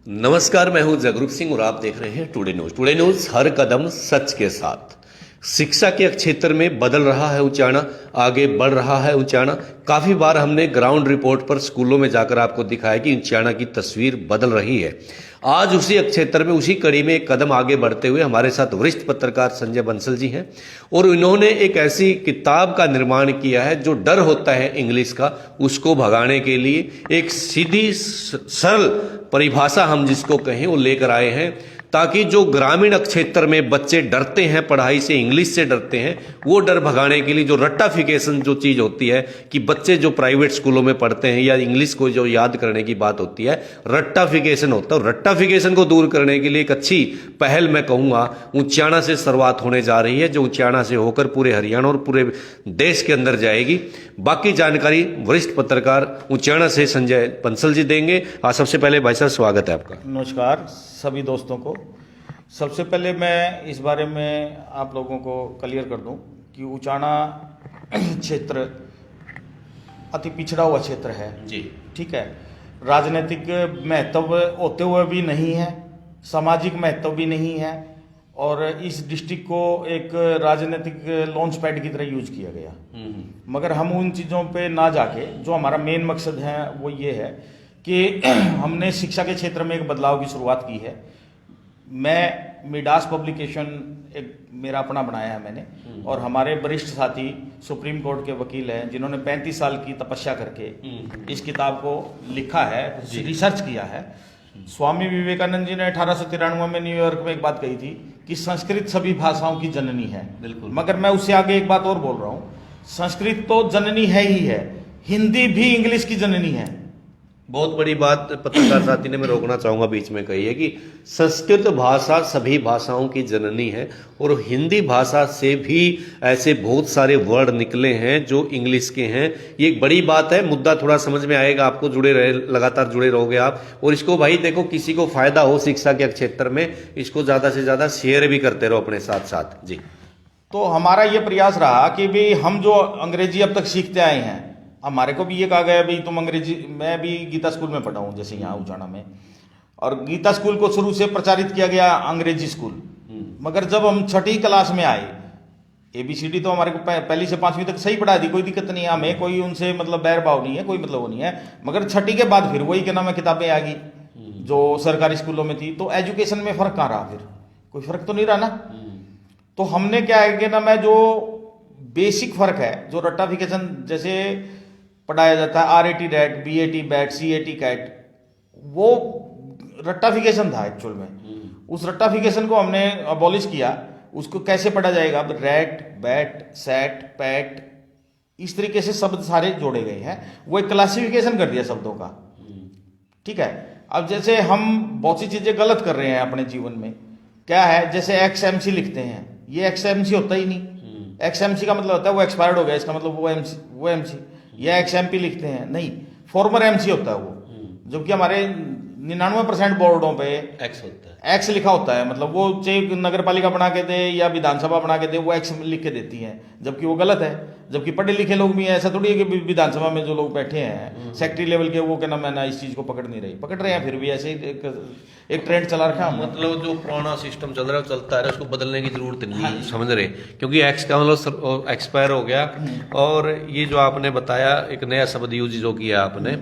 नमस्कार, मैं हूं जगरूप सिंह और आप देख रहे हैं टुडे न्यूज। टुडे न्यूज हर कदम सच के साथ। शिक्षा के क्षेत्र में बदल रहा है उचाणा, आगे बढ़ रहा है उचाणा। काफी बार हमने ग्राउंड रिपोर्ट पर स्कूलों में जाकर आपको दिखाया कि उचाणा की तस्वीर बदल रही है। आज उसी क्षेत्र में, उसी कड़ी में एक कदम आगे बढ़ते हुए हमारे साथ वरिष्ठ पत्रकार संजय बंसल जी हैं और इन्होंने एक ऐसी किताब का निर्माण किया है जो डर होता है इंग्लिश का, उसको भगाने के लिए एक सीधी सरल परिभाषा हम जिसको कहें वो लेकर आए हैं, ताकि जो ग्रामीण क्षेत्र में बच्चे डरते हैं पढ़ाई से, इंग्लिश से डरते हैं, वो डर भगाने के लिए जो रट्टाफिकेशन जो चीज होती है कि बच्चे जो प्राइवेट स्कूलों में पढ़ते हैं या इंग्लिश को जो याद करने की बात होती है, रट्टाफिकेशन होता है। रट्टाफिकेशन को दूर करने के लिए एक अच्छी पहल मैं कहूँगा उचाणा से शुरुआत होने जा रही है, जो उचाणा से होकर पूरे हरियाणा और पूरे देश के अंदर जाएगी। बाकी जानकारी वरिष्ठ पत्रकार उचाणा से संजय बंसल जी देंगे। सबसे पहले भाई साहब स्वागत है आपका। नमस्कार सभी दोस्तों को। सबसे पहले मैं इस बारे में आप लोगों को क्लियर कर दूं कि उचाणा क्षेत्र अति पिछड़ा हुआ क्षेत्र है जी, ठीक है। राजनीतिक महत्व होते हुए भी नहीं है, सामाजिक महत्व भी नहीं है, और इस डिस्ट्रिक्ट को एक राजनीतिक लॉन्च पैड की तरह यूज किया गया। मगर हम उन चीज़ों पे ना जाके, जो हमारा मेन मकसद है वो ये है कि हमने शिक्षा के क्षेत्र में एक बदलाव की शुरुआत की है। मैं मिडास पब्लिकेशन एक मेरा अपना बनाया है मैंने, और हमारे वरिष्ठ साथी सुप्रीम कोर्ट के वकील हैं जिन्होंने 35 साल की तपस्या करके इस किताब को लिखा है, रिसर्च किया है। स्वामी विवेकानंद जी ने 1893 में न्यूयॉर्क में एक बात कही थी कि संस्कृत सभी भाषाओं की जननी है। बिल्कुल। मगर मैं उससे आगे एक बात और बोल रहा हूँ, संस्कृत तो जननी है ही है, हिंदी भी इंग्लिश की जननी है। बहुत बड़ी बात पत्रकार साथी ने मैं रोकना चाहूंगा बीच में कही है कि संस्कृत भाषा सभी भाषाओं की जननी है, और हिंदी भाषा से भी ऐसे बहुत सारे वर्ड निकले हैं जो इंग्लिश के हैं। ये एक बड़ी बात है, मुद्दा थोड़ा समझ में आएगा आपको, जुड़े रहे, लगातार जुड़े रहोगे आप। और इसको भाई देखो, किसी को फायदा हो शिक्षा के क्षेत्र में, इसको ज्यादा से ज्यादा शेयर भी करते रहो अपने साथ साथ जी। तो हमारा ये प्रयास रहा कि भाई हम जो अंग्रेजी अब तक सीखते आए हैं, हमारे को भी ये कहा गया भाई तुम अंग्रेजी, मैं भी गीता स्कूल में पढ़ा हूँ जैसे यहाँ उचाणा में, और गीता स्कूल को शुरू से प्रचारित किया गया अंग्रेजी स्कूल। मगर जब हम 6ठी क्लास में आए, ABCD तो हमारे को पहली से 5वीं तक सही पढ़ा दी, कोई दिक्कत नहीं है, हमें कोई उनसे मतलब बैर भाव नहीं है, कोई मतलब वो नहीं है। मगर 6ठी के बाद फिर वही क्या नाम है किताबें आ गई जो सरकारी स्कूलों में थी, तो एजुकेशन में फर्क कहाँ रहा? फिर कोई फर्क तो नहीं रहा ना। तो हमने क्या है कि ना, मैं जो बेसिक फर्क है, जो रट्टाफिकेशन जैसे पढ़ाया जाता है, RAT rat, BAT bat, CAT cat, वो रट्टाफिकेशन था एक्चुअल में। उस रट्टाफिकेशन को हमने अबॉलिश किया। उसको कैसे पढ़ा जाएगा? अब रैट, बैट, सेट, पैट, इस तरीके से शब्द सारे जोड़े गए हैं। वो एक क्लासिफिकेशन कर दिया शब्दों का, ठीक है। अब जैसे हम बहुत सी चीजें गलत कर रहे हैं अपने जीवन में, क्या है, जैसे XMC लिखते हैं, ये XMC होता ही नहीं। XMC का मतलब होता है वो एक्सपायर्ड हो गया, इसका मतलब वो MC। या XMP लिखते हैं, नहीं, फॉर्मर MC होता है वो। जबकि हमारे 99% बोर्डों पे एक्स होता है, X लिखा होता है। मतलब वो चाहे नगर पालिका बना के दे या विधानसभा बना के दे, वो X लिख के देती है, जबकि वो गलत है। जबकि पढ़े लिखे लोग भी हैं, ऐसा थोड़ी है कि विधानसभा में जो लोग बैठे हैं सेक्रेटरी लेवल के, वो क्या नाम है ना, इस चीज को पकड़ नहीं रही, पकड़ रहे हैं। फिर भी ऐसे ही एक ट्रेंड चला रखा है। मतलब जो पुराना सिस्टम चल रहा है चलता है, उसको बदलने की जरूरत नहीं है, समझ रहे, क्योंकि एक्स का मतलब एक्सपायर हो गया। और ये जो आपने बताया, एक नया शब्द यूज जो किया आपने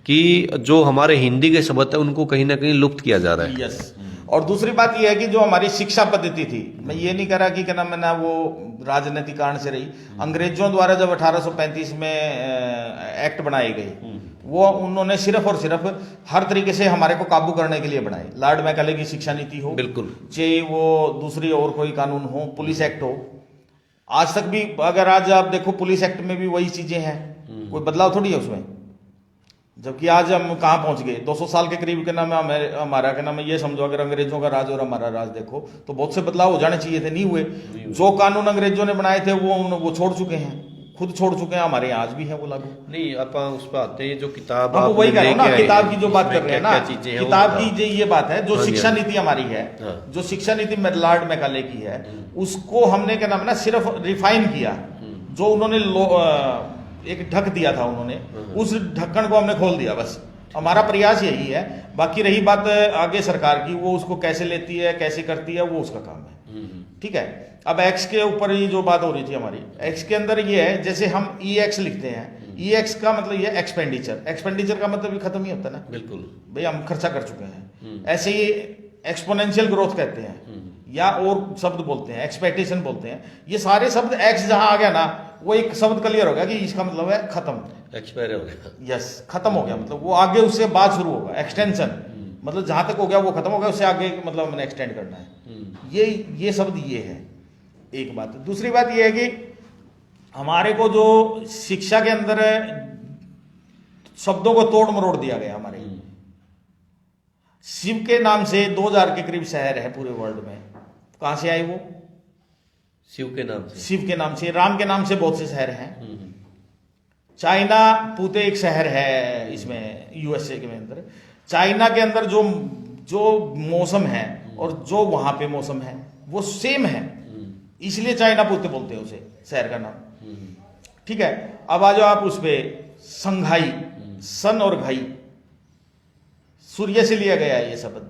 कि जो हमारे हिंदी के शब्द है उनको कहीं ना कहीं लुप्त किया जा रहा है। यस। और दूसरी बात यह है कि जो हमारी शिक्षा पद्धति थी, मैं ये नहीं कह रहा कि क्या नाम है ना वो राजनीतिक कारण से रही। अंग्रेजों द्वारा जब 1835 में एक्ट बनाए गए, वो उन्होंने सिर्फ और सिर्फ हर तरीके से हमारे को काबू करने के लिए बनाए। लॉर्ड मैकाले की शिक्षा नीति हो, बिल्कुल, चाहे वो दूसरी और कोई कानून हो, पुलिस एक्ट हो, आज तक भी अगर आज आप देखो पुलिस एक्ट में भी वही चीजें हैं, कोई बदलाव थोड़ी है उसमें। जबकि आज हम कहाँ पहुंच गए, 200 साल के करीब के नाम हमारा क्या नाम है, ये समझो अगर अंग्रेजों का राज और हमारा राज देखो तो बहुत से बदलाव हो जाने चाहिए थे, नहीं हुए। जो कानून अंग्रेजों ने बनाए थे वो छोड़ चुके हैं, खुद छोड़ चुके हैं। हमारे यहाँ आज भी है वो लागू नहीं। आप उस पर आते हैं, जो किताब आप वही कह रहे हो ना, किताब की जो बात कर रहे हैं ना, किताब की ये बात है, जो शिक्षा नीति हमारी है, जो शिक्षा नीति लॉर्ड मैकाले की है, उसको हमने क्या नाम है ना सिर्फ रिफाइन किया। जो उन्होंने एक ढक दिया था उन्होंने, उस ढक्कन को हमने खोल दिया बस। हमारा प्रयास यही है। बाकी रही बात आगे सरकार की, वो उसको कैसे लेती है कैसे करती है वो उसका काम है। ठीक है। अब एक्स के ऊपर ये जो बात हो रही थी हमारी, एक्स के अंदर ये है, जैसे हम ई एक्स लिखते हैं, ई एक्स का मतलब ये एक्सपेंडिचर, एक्सपेंडिचर का मतलब भी खत्म ही होता है ना, बिल्कुल भाई हम खर्चा कर चुके हैं। ऐसे ही एक्सपोनेंशियल ग्रोथ कहते हैं, या और शब्द बोलते हैं, एक्सपेक्टेशन बोलते हैं। ये सारे शब्द एक्स जहां आ गया ना, वो एक शब्द क्लियर हो गया कि इसका मतलब है खत्म, एक्सपायर हो गया। यस, खत्म हो गया, मतलब वो आगे उससे बात शुरू होगा, एक्सटेंशन, मतलब जहां तक हो गया वो खत्म हो गया, उससे आगे मतलब हमने एक्सटेंड करना है। ये शब्द ये है एक बात। दूसरी बात ये है कि हमारे को जो शिक्षा के अंदर शब्दों को तोड़ मरोड़ दिया गया हमारे। शिव के नाम से 2000 के करीब शहर है पूरे वर्ल्ड में। कहां से आए वो? शिव के नाम से। शिव के नाम से, राम के नाम से बहुत से शहर हैं। चाइना पूते एक शहर है इसमें, यूएसए के अंदर। चाइना के अंदर जो जो मौसम है और जो वहां पे मौसम है वो सेम है, इसलिए चाइना पूते बोलते हैं उसे, शहर का नाम। ठीक है। अब आ जाओ आप उस पे, संघाई, सन और घाई, सूर्य से लिया गया है ये शब्द।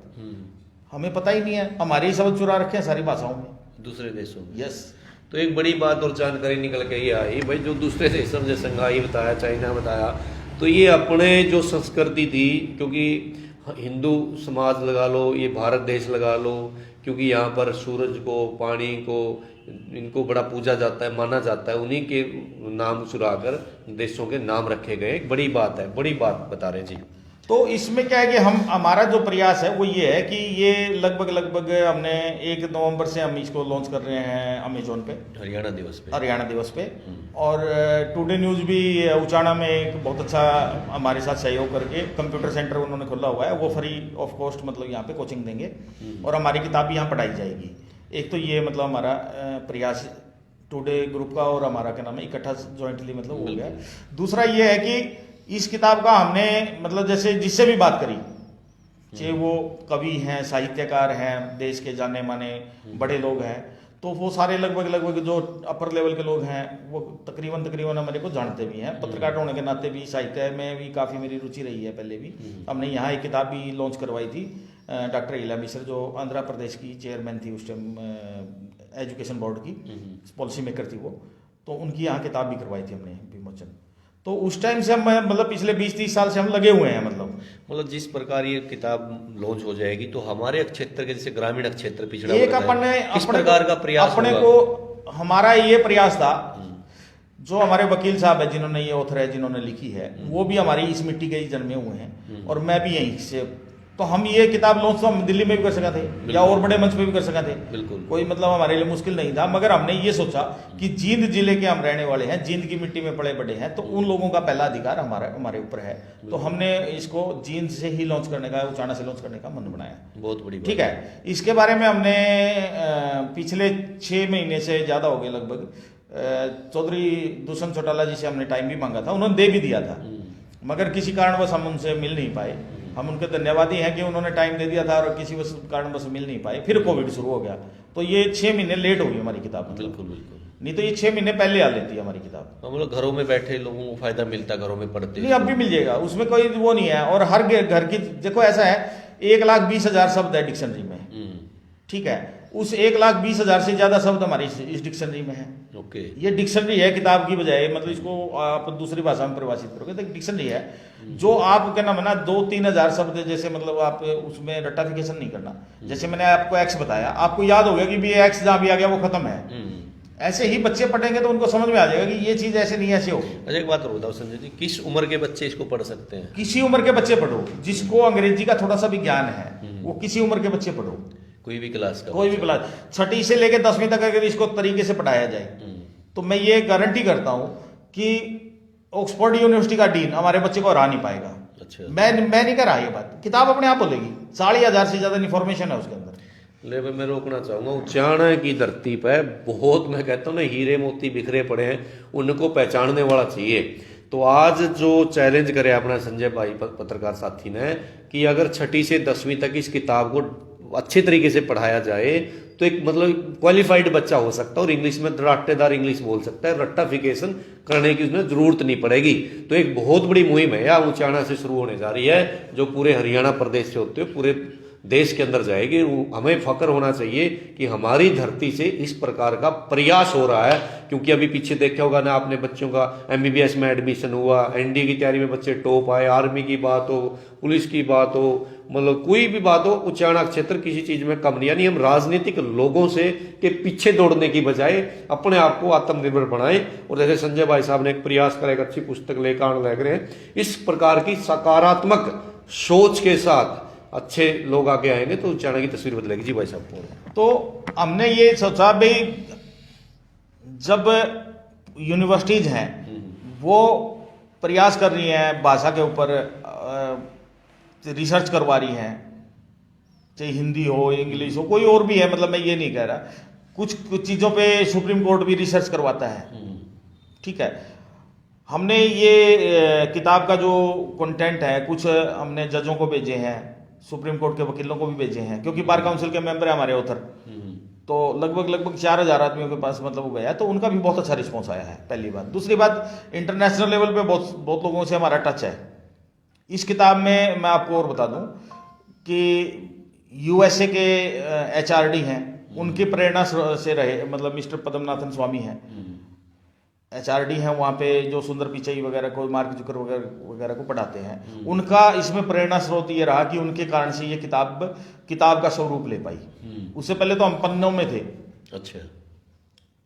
हमें पता ही नहीं है, हमारे ही शब्द चुरा रखे हैं सारी भाषाओं में, दूसरे देशों में। यस। तो एक बड़ी बात और जानकारी निकल के ये आई भाई, जो दूसरे देशों में जैसे संघाई बताया, चाइना बताया, तो ये अपने जो संस्कृति थी, क्योंकि हिंदू समाज लगा लो, ये भारत देश लगा लो, क्योंकि यहाँ पर सूरज को, पानी को, इनको बड़ा पूजा जाता है, माना जाता है, उन्हीं के नाम चुराकर देशों के नाम रखे गए। एक बड़ी बात है, बड़ी बात बता रहे जी। तो इसमें क्या है कि हमारा जो प्रयास है वो ये है कि ये लगभग हमने 1 नवंबर से हम इसको लॉन्च कर रहे हैं अमेजोन पे, हरियाणा दिवस पे। और टुडे न्यूज़ भी उचाना में एक बहुत अच्छा हमारे साथ सहयोग करके कंप्यूटर सेंटर उन्होंने खोला हुआ है, वो फ्री ऑफ कॉस्ट मतलब यहाँ पे कोचिंग देंगे और हमारी किताब भी यहाँ पढ़ाई जाएगी। एक तो ये मतलब हमारा प्रयास टुडे ग्रुप का और हमारा क्या नाम है, इकट्ठा जॉइंटली मतलब हो गया। दूसरा ये है कि इस किताब का हमने मतलब जैसे जिससे भी बात करी, चाहे वो कवि हैं, साहित्यकार हैं, देश के जाने माने बड़े लोग हैं, तो वो सारे लगभग जो अपर लेवल के लोग हैं वो तकरीबन हमारे को जानते भी हैं। पत्रकार होने के नाते भी साहित्य में भी काफ़ी मेरी रुचि रही है पहले भी। हमने यहाँ एक किताब भी लॉन्च करवाई थी, डॉक्टर ईला मिश्र जो आंध्र प्रदेश की चेयरमैन थी उस टाइम, एजुकेशन बोर्ड की पॉलिसी मेकर थी वो, तो उनकी यहाँ किताब भी करवाई थी हमने विमोचन। तो उस टाइम से हम मतलब पिछले 20-30 साल से हम लगे हुए हैं। मतलब जिस प्रकार ये किताब लॉन्च हो जाएगी तो हमारे क्षेत्र के जैसे ग्रामीण क्षेत्र पिछड़ा एक अपने किस प्रकार का प्रयास अपने को, हमारा ये प्रयास था, जो हमारे वकील साहब है जिन्होंने ये ऑथर है जिन्होंने लिखी है, वो भी हमारी इस मिट्टी के ही जन्मे हुए हैं और मैं भी यहीं से, तो हम ये किताब लॉन्च तो हम दिल्ली में भी कर सका थे या और बड़े मंच पे भी कर सका थे, बिल्कुल कोई मतलब हमारे लिए मुश्किल नहीं था। मगर हमने ये सोचा कि जींद जिले के हम रहने वाले हैं, जींद की मिट्टी में पले बड़े हैं, तो उन लोगों का पहला अधिकार हमारे ऊपर है, तो हमने इसको जींद से ही लॉन्च करने का, उचाना से लॉन्च करने का मन बनाया। बहुत बड़ी ठीक है। इसके बारे में हमने पिछले 6 महीने से ज़्यादा हो गए लगभग, चौधरी दुष्यंत चौटाला जी से हमने टाइम भी मांगा था, उन्होंने दे भी दिया था, मगर किसी कारणवश हम उनसे मिल नहीं पाए। हम उनके धन्यवादी हैं कि उन्होंने टाइम दे दिया था और किसी कारणवश मिल नहीं पाए, फिर कोविड शुरू हो गया, तो ये 6 महीने लेट हो गई हमारी किताब। बिल्कुल, नहीं तो ये 6 महीने पहले आ लेती है हमारी किताब। मतलब घरों में बैठे लोगों को फायदा मिलता, घरों में पढ़ते नहीं, अब भी मिल जाएगा, उसमें कोई वो नहीं है। और हर घर की देखो ऐसा है, 1,20,000 शब्द है डिक्शनरी में, ठीक है, उस 1,20,000 से ज्यादा शब्द हमारी इस डिक्शनरी में है। ओके, ये डिक्शनरी है किताब की बजाय, मतलब इसको आप दूसरी भाषा में परिभाषित करोगे तो डिक्शनरी है, जो आप क्या नाम है ना 2-3 हजार शब्द जैसे, मतलब आप उसमें रटाफिकेशन नहीं करना। जैसे मैंने आपको एक्स बताया, आपको याद हो गया कि भी एक्स जहां भी आ गया वो खत्म है, ऐसे ही बच्चे पढ़ेंगे तो उनको समझ में आ जाएगा कि ये चीज ऐसे नहीं ऐसे होगी। अच्छा, एक बात और बताओ संजय जी, किस उम्र के बच्चे इसको पढ़ सकते हैं? किसी उम्र के बच्चे पढ़ो, जिसको अंग्रेजी का थोड़ा सा भी ज्ञान है वो किसी उम्र के बच्चे पढ़ो, कोई भी क्लास का, कोई भी क्लास, 6ठी से लेकर 10वीं तक अगर इसको तरीके से पढ़ाया जाए तो मैं ये गारंटी करता हूं कि ऑक्सफोर्ड यूनिवर्सिटी का डीन हमारे बच्चे को हरा नहीं पाएगा। अच्छा, मैं नहीं कर रहा ये बात, किताब अपने आप बोलेगी, 40,000 से ज्यादा इन्फॉर्मेशन है उसके अंदर। ले भाई, मैं रोकना चाहूंगा, उचाना की धरती पर बहुत, मैं कहता हूँ ना, हीरे मोती बिखरे पड़े हैं, उनको पहचानने वाला चाहिए। तो आज जो चैलेंज करे अपना संजय भाई पत्रकार साथी ने कि अगर 6ठी से 10वीं तक इस किताब को अच्छे तरीके से पढ़ाया जाए तो एक मतलब क्वालिफाइड बच्चा हो सकता है और इंग्लिश में धड़ाकेदार इंग्लिश बोल सकता है, रट्टाफिकेशन करने की उसमें जरूरत नहीं पड़ेगी। तो एक बहुत बड़ी मुहिम है यह ऊंचाना से शुरू होने जा रही है, जो पूरे हरियाणा प्रदेश से होते हुए पूरे देश के अंदर जाएगी। हमें फख्र होना चाहिए कि हमारी धरती से इस प्रकार का प्रयास हो रहा है, क्योंकि अभी पीछे देखा होगा ना आपने, बच्चों का MBBS में एडमिशन हुआ, NDA की तैयारी में बच्चे टॉप आए, आर्मी की बात हो, पुलिस की बात हो, मतलब कोई भी बात हो, उच्चारण क्षेत्र किसी चीज में कम नहीं। यानी हम राजनीतिक लोगों से के पीछे दौड़ने की बजाय अपने आप को आत्मनिर्भर बनाएं। और जैसे संजय भाई साहब ने एक प्रयास करा, एक अच्छी पुस्तक लेकर आने लग रहे हैं, इस प्रकार की सकारात्मक सोच के साथ अच्छे लोग आगे आएंगे तो उच्चारण की तस्वीर बदलेगी। जी भाई साहब। तो हमने ये सोचा भाई, जब यूनिवर्सिटीज हैं वो प्रयास कर रही हैं, भाषा के ऊपर रिसर्च करवा रही हैं, चाहे हिंदी हो, इंग्लिश हो, कोई और भी है, मतलब मैं ये नहीं कह रहा, कुछ चीज़ों पे सुप्रीम कोर्ट भी रिसर्च करवाता है, ठीक है। हमने ये किताब का जो कंटेंट है, कुछ हमने जजों को भेजे हैं, सुप्रीम कोर्ट के वकीलों को भी भेजे हैं, क्योंकि बार काउंसिल के मेंबर है हमारे ऑथर, तो लगभग 4000 आदमियों के पास मतलब वो गया, तो उनका भी बहुत अच्छा रिस्पॉन्स आया है, पहली बात। दूसरी बात, इंटरनेशनल लेवल पे बहुत लोगों से हमारा टच है। इस किताब में मैं आपको और बता दूं कि USA के HRD हैं, उनकी प्रेरणा से रहे, मतलब मिस्टर पद्मनाथन स्वामी हैं, HRD हैं वहाँ पे, जो सुंदर पिचाई वगैरह को, मार्क जुकर वगैरह को पढ़ाते हैं। उनका इसमें प्रेरणा स्रोत ये रहा कि उनके कारण से ये किताब का स्वरूप ले पाई। उससे पहले तो हम पन्नों में थे। अच्छा,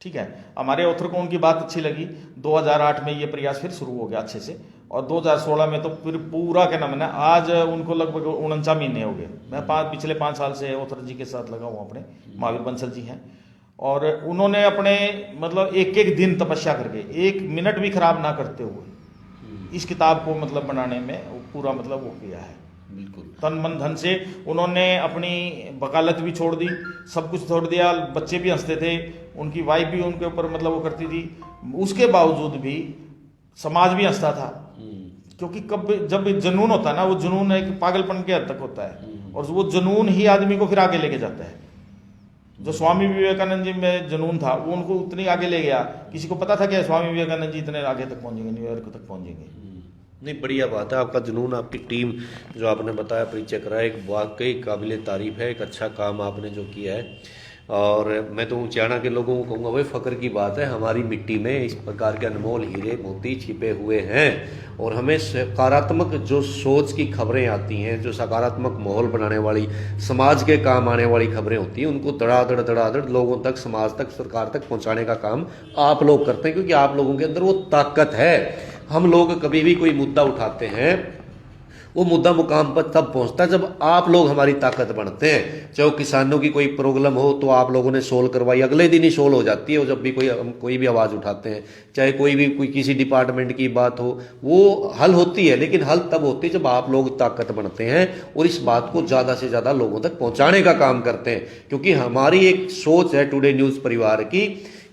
ठीक है। हमारे ऑथर को उनकी बात अच्छी लगी, 2008 में ये प्रयास फिर शुरू हो गया अच्छे से, और 2016 में तो फिर पूरा क्या नाम है, आज उनको लगभग 49 महीने हो गए। मैं पिछले 5 साल से ऑथर जी के साथ लगा हूँ, अपने महावीर बंसल जी हैं, और उन्होंने अपने मतलब एक दिन तपस्या करके, 1 मिनट भी खराब ना करते हुए इस किताब को मतलब बनाने में पूरा मतलब वो किया है, बिल्कुल तन मन धन से। उन्होंने अपनी वकालत भी छोड़ दी, सब कुछ छोड़ दिया, बच्चे भी हंसते थे, उनकी वाइफ भी उनके ऊपर मतलब वो करती थी, उसके बावजूद भी समाज भी हंसता था, क्योंकि जब जुनून होता है ना, वो जुनून एक पागलपन के हद तक होता है, और वो जुनून ही आदमी को फिर आगे लेके जाता है। जो स्वामी विवेकानंद जी में जुनून था, वो उनको उतनी आगे ले गया। किसी को पता था कि स्वामी विवेकानंद जी इतने आगे तक पहुंचेंगे, न्यूयॉर्क तक पहुंचेंगे। नहीं, बढ़िया बात है, आपका जुनून, आपकी टीम जो आपने बताया, परिचय कराया, एक वाकई काबिले तारीफ है, एक अच्छा काम आपने जो किया है। और मैं तो ऊंचाना के लोगों को कहूँगा, भाई फ़ख्र की बात है, हमारी मिट्टी में इस प्रकार के अनमोल हीरे मोती छिपे हुए हैं। और हमें सकारात्मक जो सोच की खबरें आती हैं, जो सकारात्मक माहौल बनाने वाली, समाज के काम आने वाली खबरें होती हैं, उनको धड़ाधड़ लोगों तक, समाज तक, सरकार तक पहुंचाने का काम आप लोग करते हैं, क्योंकि आप लोगों के अंदर वो ताकत है। हम लोग कभी भी कोई मुद्दा उठाते हैं, वो मुद्दा मुकाम पर तब पहुंचता है जब आप लोग हमारी ताकत बनते हैं। चाहे किसानों की कोई प्रॉब्लम हो तो आप लोगों ने सोल्व करवाई, अगले दिन ही सोल्व हो जाती है। और जब भी कोई भी आवाज़ उठाते हैं, चाहे कोई किसी डिपार्टमेंट की बात हो, वो हल होती है, लेकिन हल तब होती है जब आप लोग ताकत बनते हैं और इस बात को ज़्यादा से ज़्यादा लोगों तक पहुँचाने का काम करते हैं। क्योंकि हमारी एक सोच है टुडे न्यूज़ परिवार की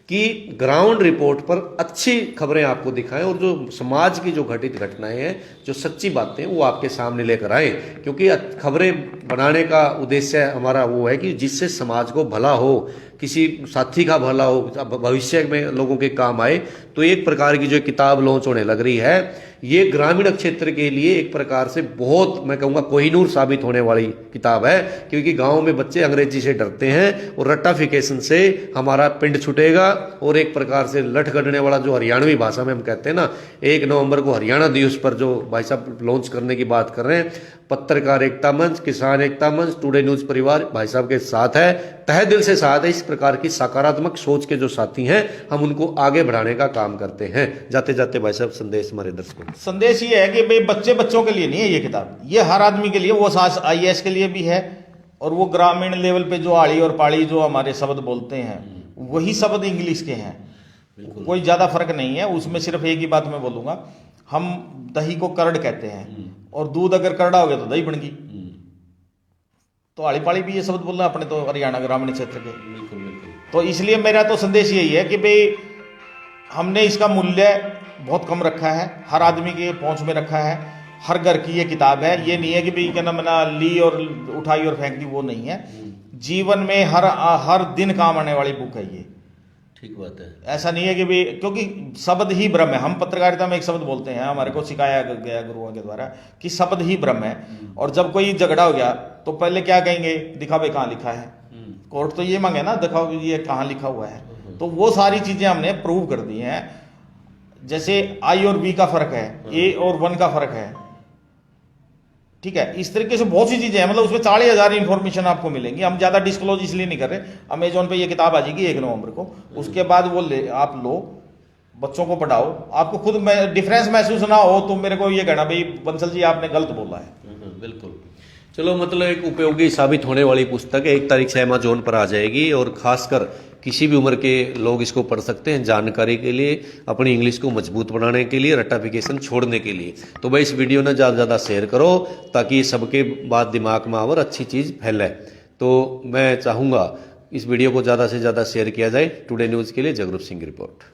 कि ग्राउंड रिपोर्ट पर अच्छी खबरें आपको दिखाएं, और जो समाज की जो घटित घटनाएं हैं, जो सच्ची बातें, वो आपके सामने लेकर आए। क्योंकि खबरें बनाने का उद्देश्य हमारा वो है कि जिससे समाज को भला हो, किसी साथी का भला हो, भविष्य में लोगों के काम आए। तो एक प्रकार की जो किताब लॉन्च होने लग रही है, ये ग्रामीण क्षेत्र के लिए एक प्रकार से बहुत, मैं कहूँगा, कोहिनूर साबित होने वाली किताब है। क्योंकि गांव में बच्चे अंग्रेजी से डरते हैं और रट्टाफिकेशन से हमारा पिंड छूटेगा। और एक प्रकार से लठ गढ़ने वाला, जो हरियाणवी भाषा में हम कहते हैं ना, 1 नवंबर को हरियाणा दिवस पर जो भाई साहब लॉन्च करने की बात कर रहे हैं, पत्रकार एकता मंच, किसान एकता मंच, टुडे न्यूज़ परिवार भाई साहब के साथ है, तहे दिल से साथ है। इस प्रकार की सकारात्मक सोच के जो साथी हैं, हम उनको आगे बढ़ाने का काम करते हैं। जाते जाते भाई साहब संदेश हमारे दर्शकों को। संदेश ये है कि भाई बच्चों के लिए नहीं है ये किताब, ये हर आदमी के लिए, वो IAS के लिए भी है, और वो ग्रामीण लेवल पे जो आड़ी और पाड़ी जो हमारे शब्द बोलते हैं, वही शब्द इंग्लिश के हैं, कोई ज्यादा फर्क नहीं है उसमें। सिर्फ एक ही बात मैं बोलूंगा, हम दही को कर्ड कहते हैं, और दूध अगर करड़ा हो गया तो दही बन गई। तो आड़ी पाड़ी भी ये शब्द बोलना अपने तो हरियाणा ग्रामीण क्षेत्र के। बिल्कुल बिल्कुल। तो इसलिए मेरा तो संदेश यही है कि भाई हमने इसका मूल्य बहुत कम रखा है, हर आदमी के पहुंच में रखा है। हर घर की ये किताब है। ये नहीं है कि भाई क्या नाम ना ली और उठाई और फेंक दी, वो नहीं है। जीवन में हर दिन काम आने वाली बुक है ये। ठीक बात है। ऐसा नहीं है कि भाई, क्योंकि शब्द ही ब्रह्म है। हम पत्रकारिता में एक शब्द बोलते हैं, हमारे को सिखाया गया गुरुओं के द्वारा कि शब्द ही ब्रह्म है। और जब कोई झगड़ा हो गया तो पहले क्या कहेंगे, दिखा भाई कहाँ लिखा है। कोर्ट तो ये मांगे ना, दिखाओ ये कहाँ लिखा हुआ है। तो वो सारी चीजें हमने प्रूव कर दी हैं। जैसे आई और बी का फर्क है, ए और 1 का फर्क है, ठीक है। इस तरीके से बहुत सी चीजें हैं, मतलब उसमें 40,000 इंफॉर्मेशन आपको मिलेंगी। हम ज्यादा डिस्क्लोज इसलिए नहीं कर रहे। अमेजोन पे ये किताब आ जाएगी 1 नवंबर को, उसके बाद वो आप लो, बच्चों को पढ़ाओ। आपको खुद में डिफरेंस महसूस ना हो तो मेरे को ये कहना भाई बंसल जी आपने गलत बोला है। बिल्कुल। चलो, मतलब एक उपयोगी साबित होने वाली पुस्तक है। 1 तारीख से अमेजोन पर आ जाएगी और खासकर किसी भी उम्र के लोग इसको पढ़ सकते हैं, जानकारी के लिए, अपनी इंग्लिश को मजबूत बनाने के लिए, रट्टाफिकेशन छोड़ने के लिए। तो भाई इस वीडियो ने ज़्यादा से ज़्यादा शेयर करो ताकि सबके बात दिमाग में आवर अच्छी चीज़ फैले। तो मैं चाहूँगा इस वीडियो को ज़्यादा से ज़्यादा शेयर किया जाए। टुडे न्यूज़ के लिए जगरूप सिंह की रिपोर्ट।